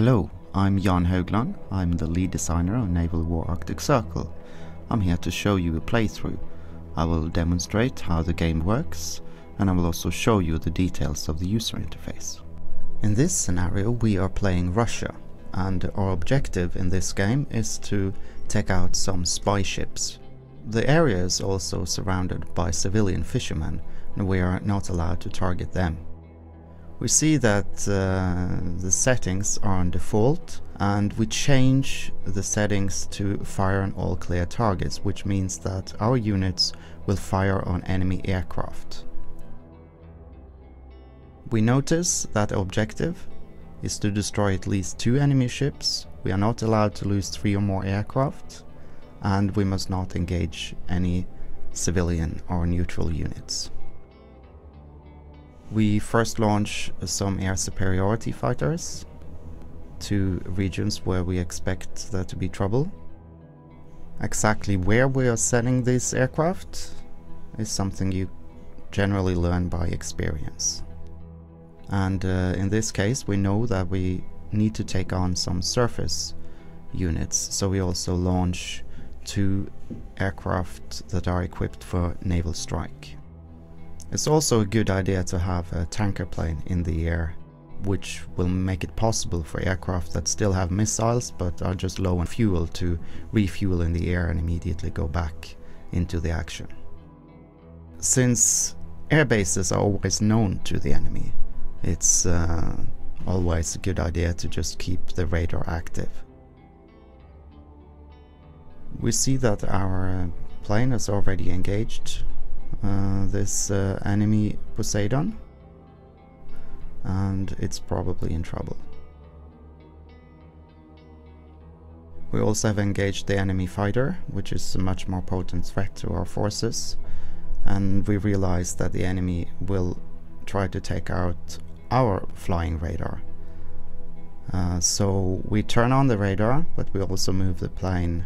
Hello, I'm Jan Högland. I'm the lead designer on Naval War Arctic Circle. I'm here to show you a playthrough. I will demonstrate how the game works, and I will also show you the details of the user interface. In this scenario we are playing Russia, and our objective in this game is to take out some spy ships. The area is also surrounded by civilian fishermen, and we are not allowed to target them. We see that the settings are on default, and we change the settings to fire on all clear targets, which means that our units will fire on enemy aircraft. We notice that the objective is to destroy at least 2 enemy ships. We are not allowed to lose 3 or more aircraft, and we must not engage any civilian or neutral units. We first launch some air superiority fighters to regions where we expect there to be trouble. Exactly where we are sending these aircraft is something you generally learn by experience. And in this case we know that we need to take on some surface units, so we also launch 2 aircraft that are equipped for naval strike. It's also a good idea to have a tanker plane in the air, which will make it possible for aircraft that still have missiles but are just low on fuel to refuel in the air and immediately go back into the action. Since air bases are always known to the enemy, it's always a good idea to just keep the radar active. We see that our plane is already engaged this enemy Poseidon, and it's probably in trouble. We also have engaged the enemy fighter, which is a much more potent threat to our forces, and we realize that the enemy will try to take out our flying radar. So we turn on the radar, but we also move the plane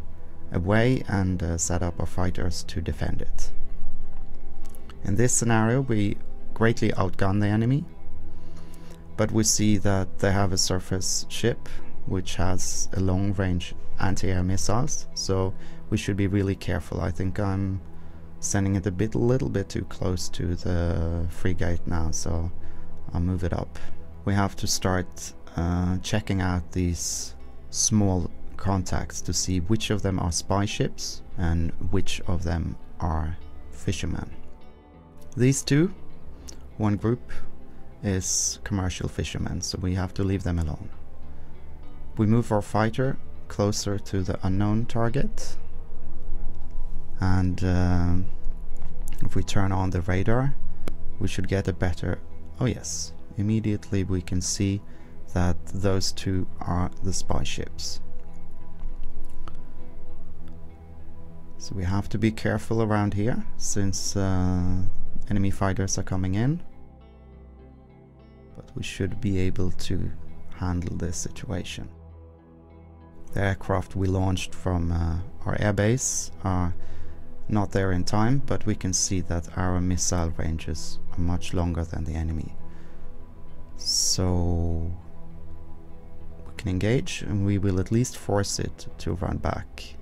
away and set up our fighters to defend it. In this scenario we greatly outgun the enemy, but we see that they have a surface ship which has a long-range anti-air missiles, so we should be really careful. I think I'm sending it a little bit too close to the frigate now, so I'll move it up. We have to start checking out these small contacts to see which of them are spy ships and which of them are fishermen. These 2, one group is commercial fishermen, so we have to leave them alone. We move our fighter closer to the unknown target, and if we turn on the radar we should get a better... oh yes, immediately we can see that those 2 are the spy ships. So we have to be careful around here, since enemy fighters are coming in, but we should be able to handle this situation. The aircraft we launched from our airbase are not there in time, but we can see that our missile ranges are much longer than the enemy. So we can engage, and we will at least force it to run back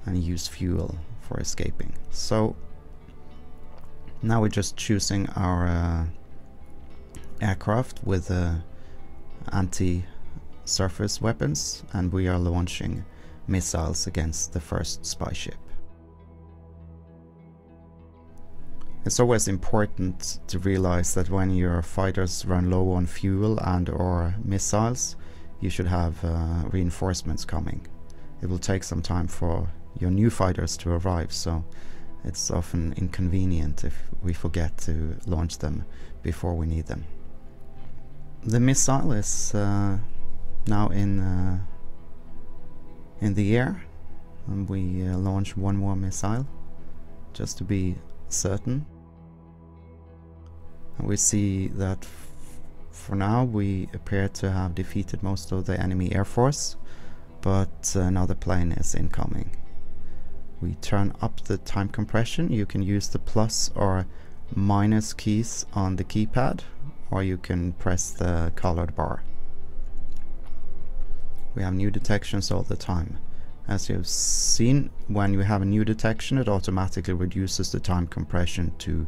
and use fuel for escaping. So now we're just choosing our aircraft with anti-surface weapons, and we are launching missiles against the first spy ship. It's always important to realize that when your fighters run low on fuel and or missiles, you should have reinforcements coming. It will take some time for your new fighters to arrive, so it's often inconvenient if we forget to launch them before we need them. The missile is now in the air, and we launch one more missile just to be certain. And we see that for now we appear to have defeated most of the enemy air force, but another plane is incoming. We turn up the time compression. You can use the plus or minus keys on the keypad, or you can press the colored bar. We have new detections all the time. As you've seen, when you have a new detection, it automatically reduces the time compression to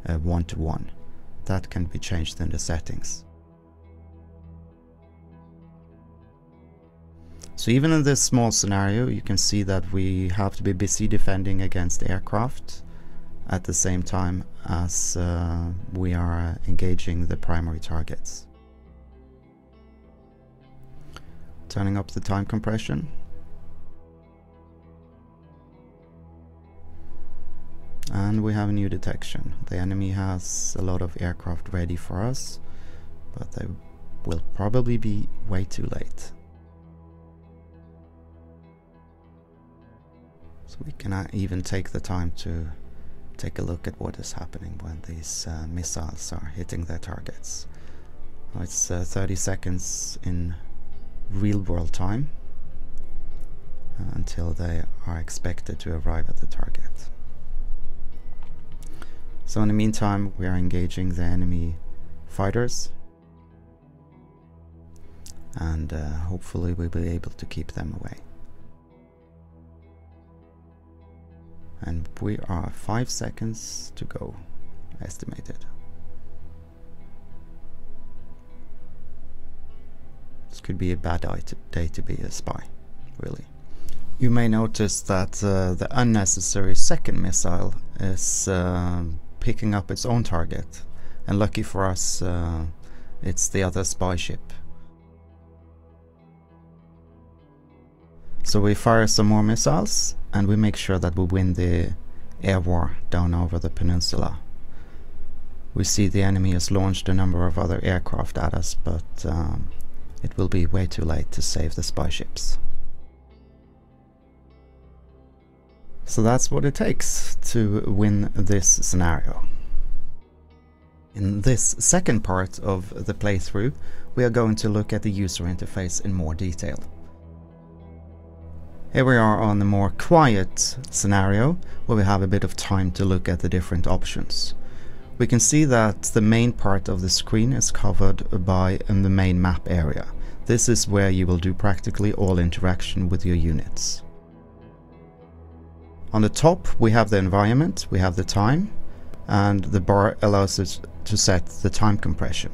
1:1. That can be changed in the settings. So even in this small scenario, you can see that we have to be busy defending against aircraft at the same time as we are engaging the primary targets. Turning up the time compression. And we have a new detection. The enemy has a lot of aircraft ready for us, but they will probably be way too late. So we can even take the time to take a look at what is happening when these missiles are hitting their targets. It's 30 seconds in real world time until they are expected to arrive at the target. So in the meantime, we are engaging the enemy fighters, and hopefully we'll be able to keep them away. And we are 5 seconds to go, estimated. This could be a bad day to be a spy, really. You may notice that the unnecessary second missile is picking up its own target, and lucky for us, it's the other spy ship. So we fire some more missiles, and we make sure that we win the air war down over the peninsula. We see the enemy has launched a number of other aircraft at us, but it will be way too late to save the spy ships. So that's what it takes to win this scenario. In this second part of the playthrough, we are going to look at the user interface in more detail. Here we are on the more quiet scenario, where we have a bit of time to look at the different options. We can see that the main part of the screen is covered by the main map area. This is where you will do practically all interaction with your units. On the top we have the environment, we have the time, and the bar allows us to set the time compression.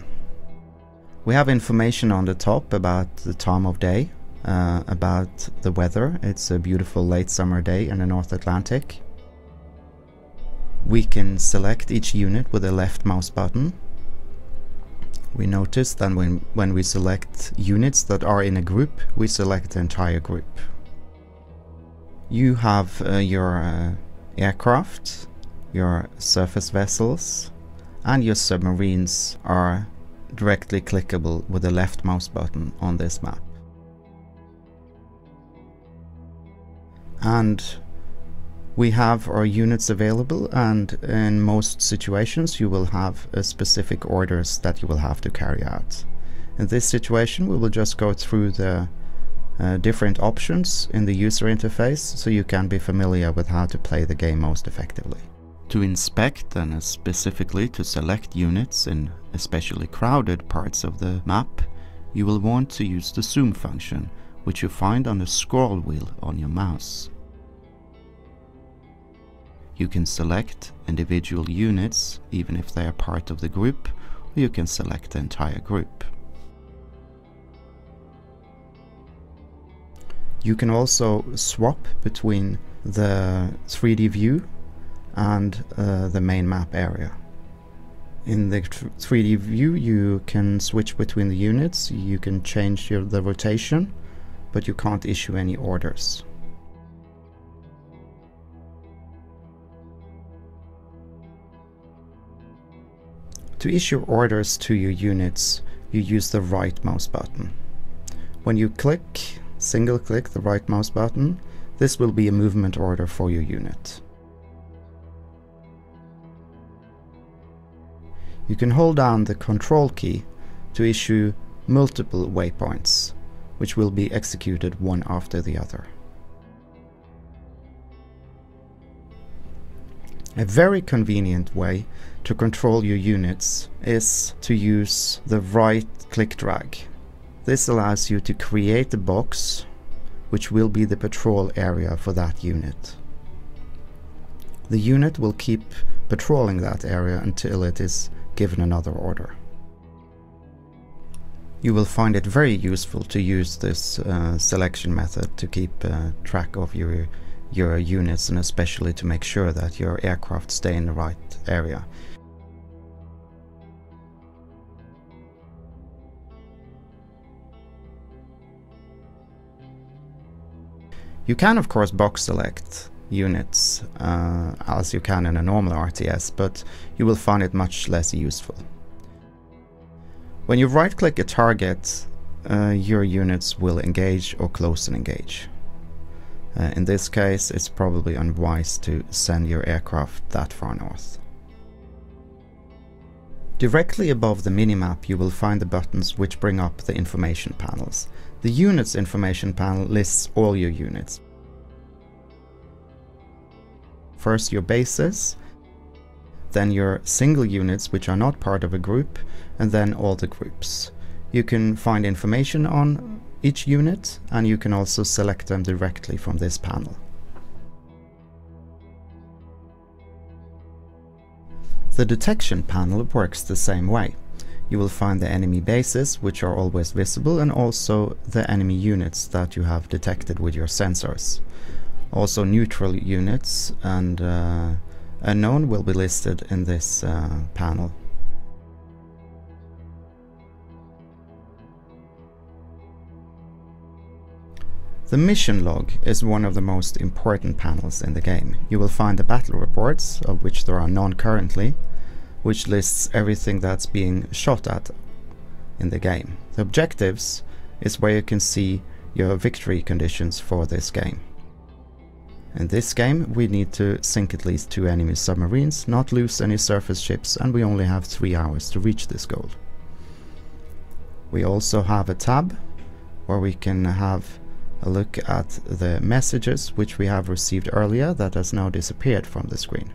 We have information on the top about the time of day, about the weather. It's a beautiful late summer day in the North Atlantic. We can select each unit with the left mouse button. We notice that when we select units that are in a group, we select the entire group. You have your aircraft, your surface vessels, and your submarines are directly clickable with the left mouse button on this map. And we have our units available, and in most situations you will have specific orders that you will have to carry out. In this situation we will just go through the different options in the user interface so you can be familiar with how to play the game most effectively. To inspect and specifically to select units in especially crowded parts of the map, you will want to use the zoom function, which you find on the scroll wheel on your mouse. You can select individual units even if they are part of the group, or you can select the entire group. You can also swap between the 3D view and the main map area. In the 3D view you can switch between the units, you can change the rotation, but you can't issue any orders. To issue orders to your units, you use the right mouse button. When you single click the right mouse button, this will be a movement order for your unit. You can hold down the control key to issue multiple waypoints, which will be executed one after the other. A very convenient way to control your units is to use the right click drag. This allows you to create a box which will be the patrol area for that unit. The unit will keep patrolling that area until it is given another order. You will find it very useful to use this selection method to keep track of your units, and especially to make sure that your aircraft stay in the right area. You can of course box select units as you can in a normal RTS, but you will find it much less useful. When you right click a target, your units will engage or close and engage. In this case, it's probably unwise to send your aircraft that far north. Directly above the minimap you will find the buttons which bring up the information panels. The units information panel lists all your units. First your bases, then your single units which are not part of a group, and then all the groups. You can find information on each unit, and you can also select them directly from this panel. The detection panel works the same way. You will find the enemy bases, which are always visible, and also the enemy units that you have detected with your sensors. Also neutral units and unknown will be listed in this panel. The mission log is one of the most important panels in the game. You will find the battle reports, of which there are none currently, which lists everything that's being shot at in the game. The objectives is where you can see your victory conditions for this game. In this game we need to sink at least 2 enemy submarines, not lose any surface ships, and we only have 3 hours to reach this goal. We also have a tab where we can have a look at the messages which we have received earlier that has now disappeared from the screen.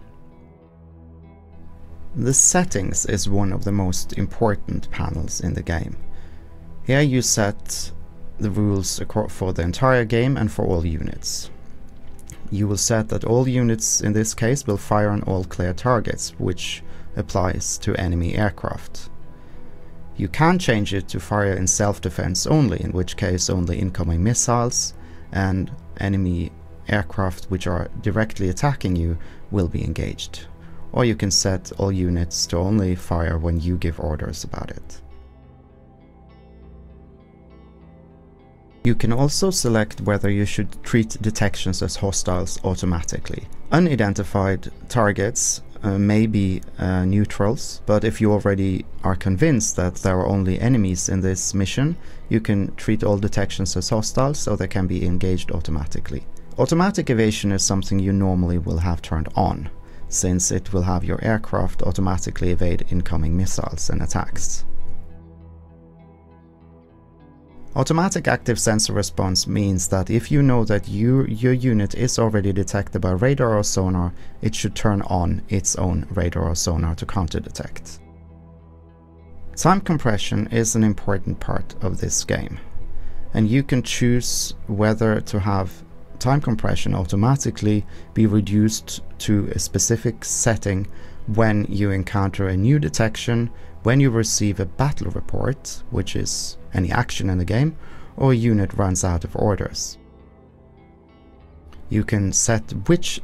The settings is one of the most important panels in the game. Here you set the rules for the entire game and for all units. You will set that all units in this case will fire on all clear targets, which applies to enemy aircraft. You can change it to fire in self-defense only, in which case only incoming missiles and enemy aircraft which are directly attacking you will be engaged. Or you can set all units to only fire when you give orders about it. You can also select whether you should treat detections as hostiles automatically. Unidentified targets may be neutrals, but if you already are convinced that there are only enemies in this mission, you can treat all detections as hostiles so they can be engaged automatically. Automatic evasion is something you normally will have turned on, since it will have your aircraft automatically evade incoming missiles and attacks. Automatic active sensor response means that if you know that your unit is already detected by radar or sonar, it should turn on its own radar or sonar to counter-detect. Time compression is an important part of this game, and you can choose whether to have time compression automatically be reduced to a specific setting when you encounter a new detection, when you receive a battle report, which is any action in the game, or a unit runs out of orders. You can set which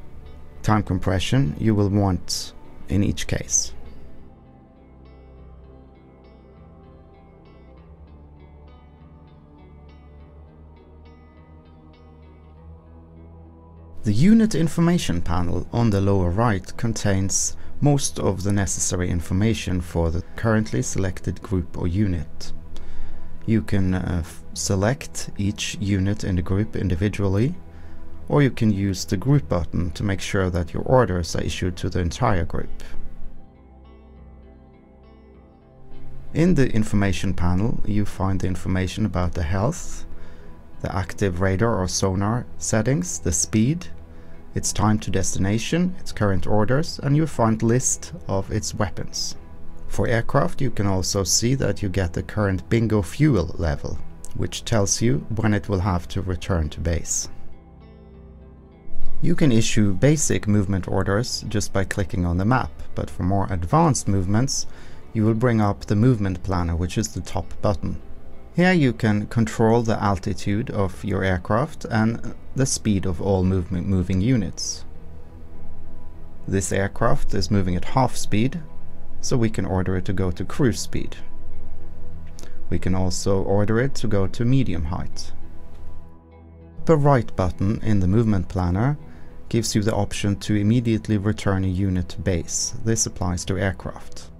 time compression you will want in each case. The unit information panel on the lower right contains most of the necessary information for the currently selected group or unit. You can select each unit in the group individually, or you can use the group button to make sure that your orders are issued to the entire group. In the information panel you find the information about the health, the active radar or sonar settings, the speed. its time to destination, its current orders, and you find list of its weapons. For aircraft, you can also see that you get the current bingo fuel level, which tells you when it will have to return to base. You can issue basic movement orders just by clicking on the map, but for more advanced movements, you will bring up the movement planner, which is the top button. Here you can control the altitude of your aircraft and the speed of all moving units. This aircraft is moving at half speed, so we can order it to go to cruise speed. We can also order it to go to medium height. The right button in the movement planner gives you the option to immediately return a unit to base. This applies to aircraft.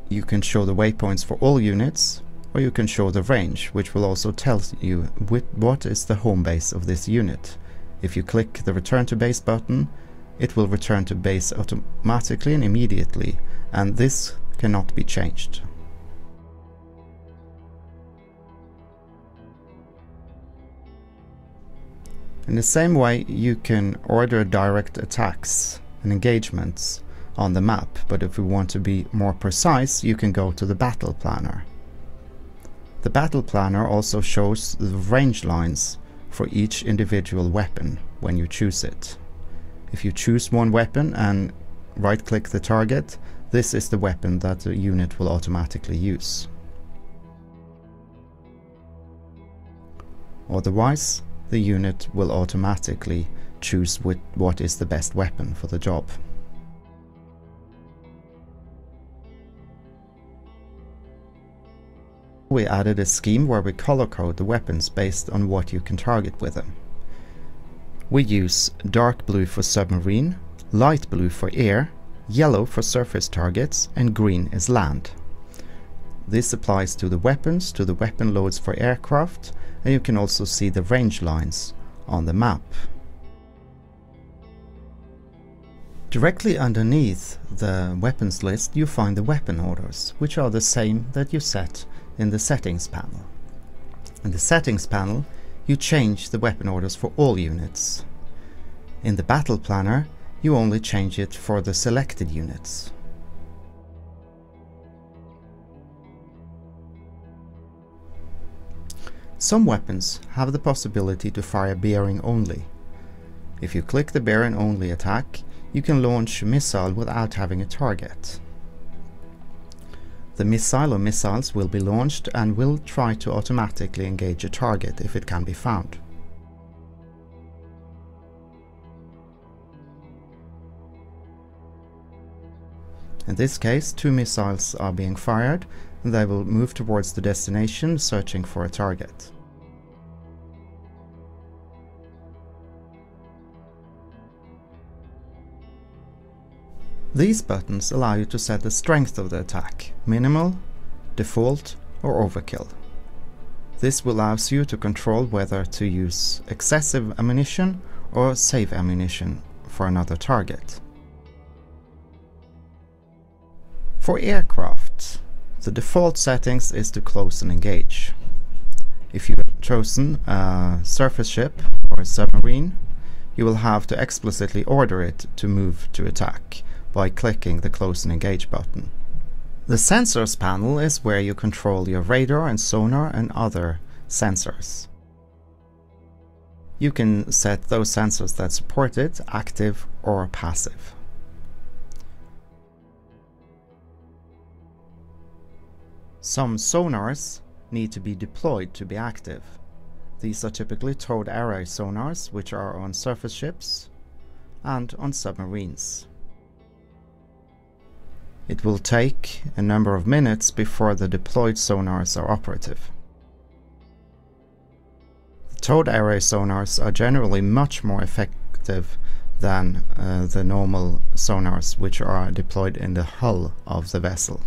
You can show the waypoints for all units, or you can show the range, which will also tell you what is the home base of this unit. If you click the return to base button, it will return to base automatically and immediately, and this cannot be changed. In the same way, you can order direct attacks and engagements on the map, but if we want to be more precise, you can go to the battle planner. The battle planner also shows the range lines for each individual weapon when you choose it. If you choose one weapon and right-click the target, this is the weapon that the unit will automatically use. Otherwise, the unit will automatically choose what is the best weapon for the job. We added a scheme where we color code the weapons based on what you can target with them. We use dark blue for submarine, light blue for air, yellow for surface targets, and green is land. This applies to the weapons, to the weapon loads for aircraft, and you can also see the range lines on the map. Directly underneath the weapons list you find the weapon orders, which are the same that you set in the settings panel. In the settings panel you change the weapon orders for all units. In the battle planner you only change it for the selected units. Some weapons have the possibility to fire bearing only. If you click the bearing only attack, you can launch a missile without having a target. The missile or missiles will be launched and will try to automatically engage a target if it can be found. In this case, 2 missiles are being fired and they will move towards the destination searching for a target. These buttons allow you to set the strength of the attack, minimal, default or overkill. This allows you to control whether to use excessive ammunition or save ammunition for another target. For aircraft, the default settings is to close and engage. If you have chosen a surface ship or a submarine, you will have to explicitly order it to move to attack by clicking the close and engage button. The sensors panel is where you control your radar and sonar and other sensors. You can set those sensors that support it active or passive. Some sonars need to be deployed to be active. These are typically towed array sonars, which are on surface ships and on submarines. It will take a number of minutes before the deployed sonars are operative. The towed array sonars are generally much more effective than the normal sonars which are deployed in the hull of the vessel.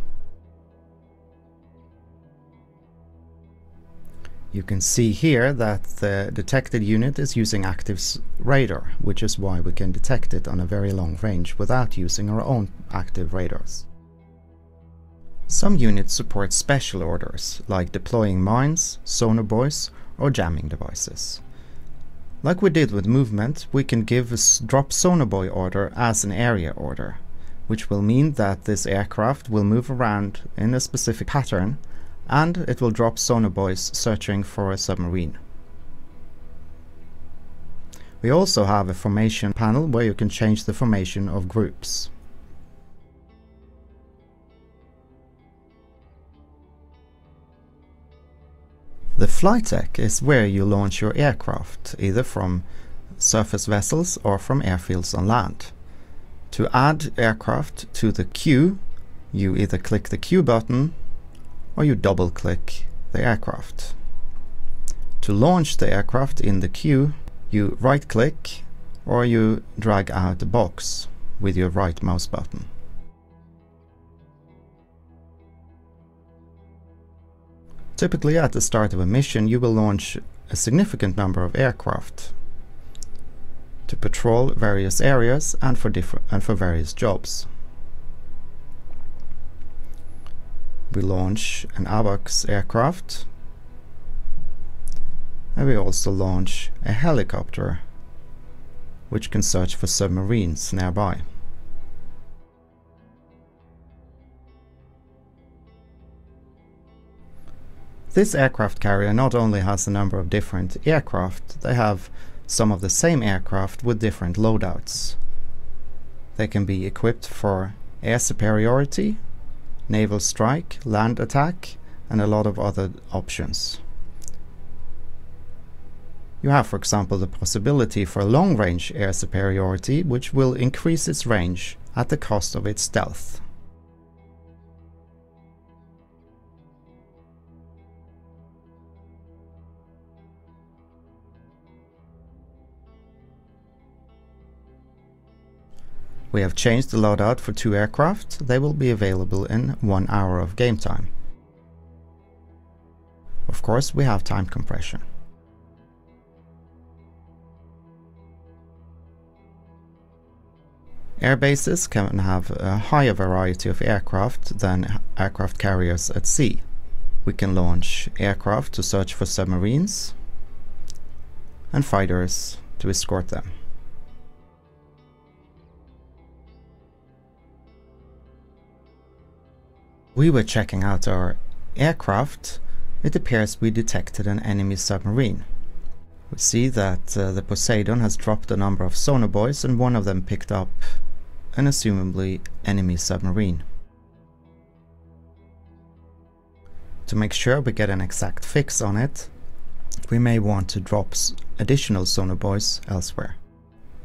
You can see here that the detected unit is using active radar, which is why we can detect it on a very long range without using our own active radars. Some units support special orders, like deploying mines, sonar buoys, or jamming devices. Like we did with movement, we can give a drop sonobuoy order as an area order, which will mean that this aircraft will move around in a specific pattern and it will drop sonobuoys searching for a submarine. We also have a formation panel where you can change the formation of groups. The flight deck is where you launch your aircraft, either from surface vessels or from airfields on land. To add aircraft to the queue, you either click the queue button or you double click the aircraft. To launch the aircraft in the queue, you right click or you drag out the box with your right mouse button. Typically at the start of a mission you will launch a significant number of aircraft to patrol various areas and for various jobs. We launch an AWACS aircraft, and we also launch a helicopter which can search for submarines nearby. This aircraft carrier not only has a number of different aircraft, they have some of the same aircraft with different loadouts. They can be equipped for air superiority, naval strike, land attack, and a lot of other options. You have, for example, the possibility for long-range air superiority, which will increase its range at the cost of its stealth. We have changed the loadout for 2 aircraft. They will be available in 1 hour of game time. Of course, we have time compression. Air bases can have a higher variety of aircraft than aircraft carriers at sea. We can launch aircraft to search for submarines and fighters to escort them. We were checking out our aircraft. It appears we detected an enemy submarine. We see that the Poseidon has dropped a number of sonobuoys and one of them picked up an assumably enemy submarine. To make sure we get an exact fix on it, we may want to drop additional sonobuoys elsewhere.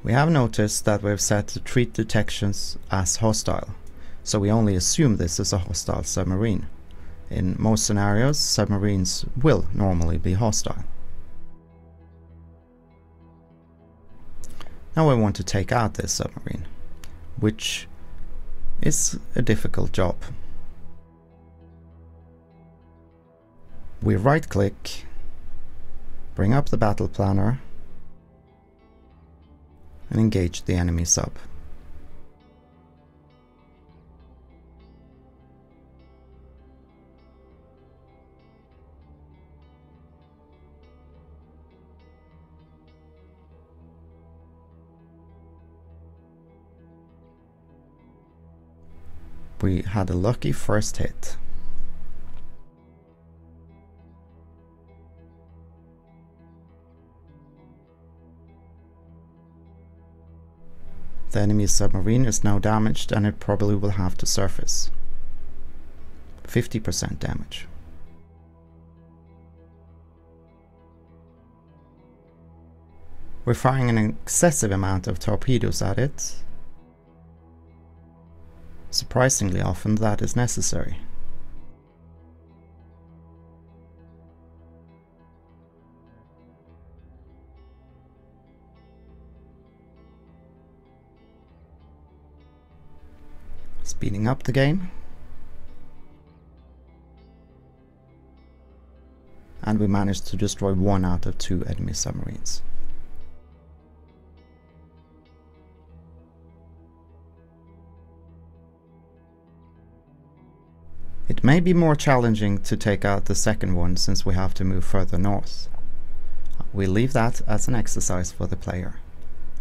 We have noticed that we've set the treat detections as hostile, so we only assume this is a hostile submarine. In most scenarios, submarines will normally be hostile. Now we want to take out this submarine, which is a difficult job. We right click, bring up the battle planner and engage the enemy sub. We had a lucky first hit. The enemy submarine is now damaged and it probably will have to surface. 50% damage. We're firing an excessive amount of torpedoes at it. Surprisingly often that is necessary. Speeding up the game. And we managed to destroy 1 out of 2 enemy submarines. It may be more challenging to take out the second one since we have to move further north. we'll leave that as an exercise for the player.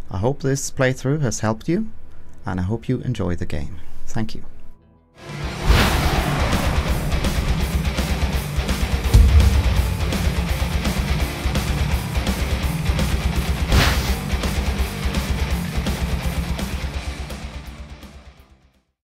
I hope this playthrough has helped you, and I hope you enjoy the game. Thank you.